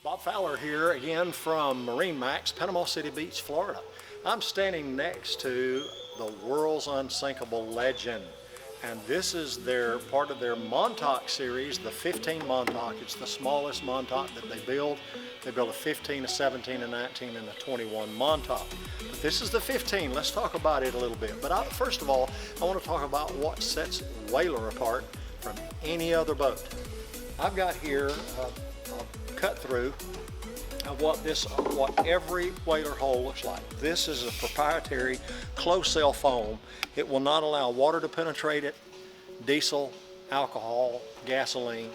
Bob Fowler here again from MarineMax, Panama City Beach, Florida. I'm standing next to the world's unsinkable legend, and this is part of their Montauk series, the 15 Montauk. It's the smallest Montauk that they build. They build a 15, a 17, a 19, and a 21 Montauk. But this is the 15. Let's talk about it a little bit. But first of all, I want to talk about what sets Whaler apart from any other boat. I've got here a cut through of what every Whaler hull looks like. This is a proprietary closed cell foam. It will not allow water to penetrate it, diesel, alcohol, gasoline,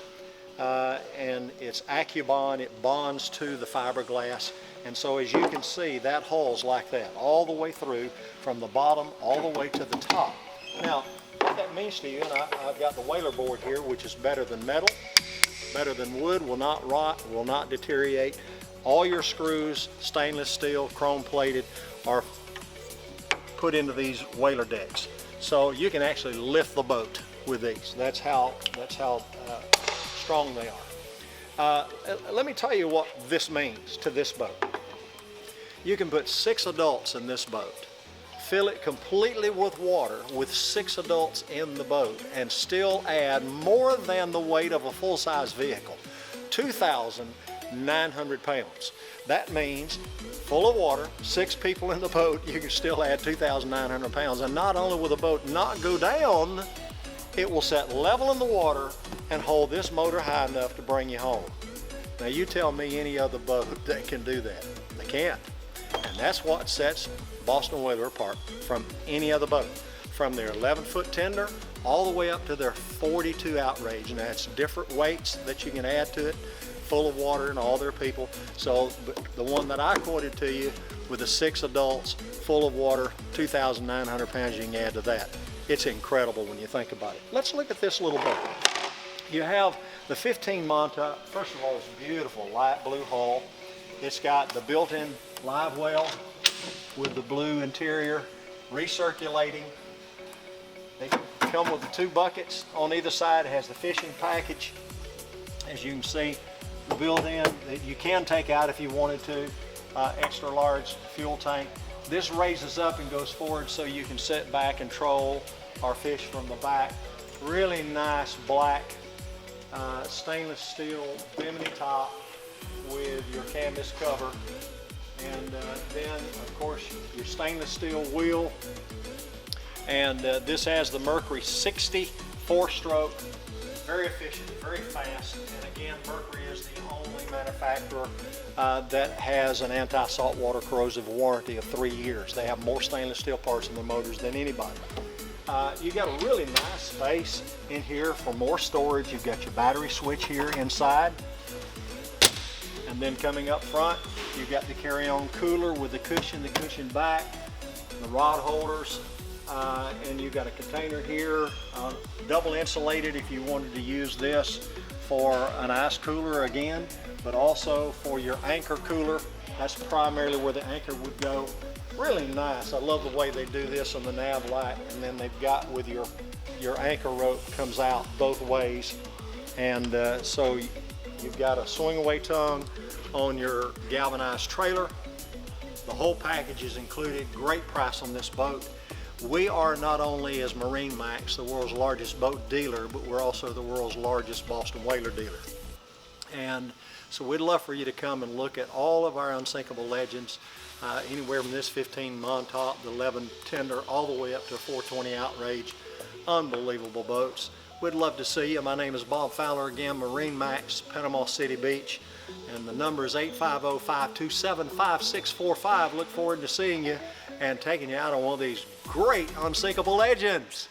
and it's AccuBond. It bonds to the fiberglass, and so as you can see, that hull's like that all the way through, from the bottom all the way to the top. Now, what that means to you, and I've got the Whaler board here, which is better than metal, better than wood, will not rot, will not deteriorate. All your screws, stainless steel, chrome plated, are put into these Whaler decks. So you can actually lift the boat with these. That's how strong they are. Let me tell you what this means to this boat. You can put 6 adults in this boat, fill it completely with water with 6 adults in the boat, and still add more than the weight of a full-size vehicle, 2,900 pounds. That means full of water, 6 people in the boat, you can still add 2,900 pounds. And not only will the boat not go down, it will set level in the water and hold this motor high enough to bring you home. Now you tell me any other boat that can do that. They can't. And that's what sets Boston Whaler apart from any other boat. From their 11-foot tender all the way up to their 42 outrage. And that's different weights that you can add to it, full of water and all their people. So the one that I quoted to you with the 6 adults, full of water, 2,900 pounds, you can add to that. It's incredible when you think about it. Let's look at this little boat. You have the 15 Montauk. First of all, it's a beautiful light blue hull. It's got the built-in live well with the blue interior, recirculating. They come with the 2 buckets on either side. It has the fishing package, as you can see, built in that you can take out if you wanted to. Extra large fuel tank. This raises up and goes forward so you can sit back and troll or fish from the back. Really nice black stainless steel bimini top with your canvas cover, and then of course your stainless steel wheel. And this has the Mercury 60 4-stroke, very efficient, very fast. And again, Mercury is the only manufacturer that has an anti-saltwater corrosive warranty of 3 years. They have more stainless steel parts in their motors than anybody. You got a really nice space in here for more storage. You've got your battery switch here inside. And then coming up front, you've got the carry-on cooler with the cushion back, the rod holders, and you've got a container here, double insulated if you wanted to use this for an ice cooler again, but also for your anchor cooler. That's primarily where the anchor would go. Really nice. I love the way they do this on the nav light, and then they've got with your anchor rope comes out both ways, and so you've got a swing away tongue on your galvanized trailer. The whole package is included. Great price on this boat. We are not only, as MarineMax, the world's largest boat dealer, but we're also the world's largest Boston Whaler dealer. And so we'd love for you to come and look at all of our unsinkable legends, anywhere from this 15 Montauk, the 11 tender, all the way up to a 420 outrage. Unbelievable boats. We'd love to see you. My name is Bob Fowler again, MarineMax, Panama City Beach, and the number is 850-527-5645. Look forward to seeing you and taking you out on one of these great unsinkable legends.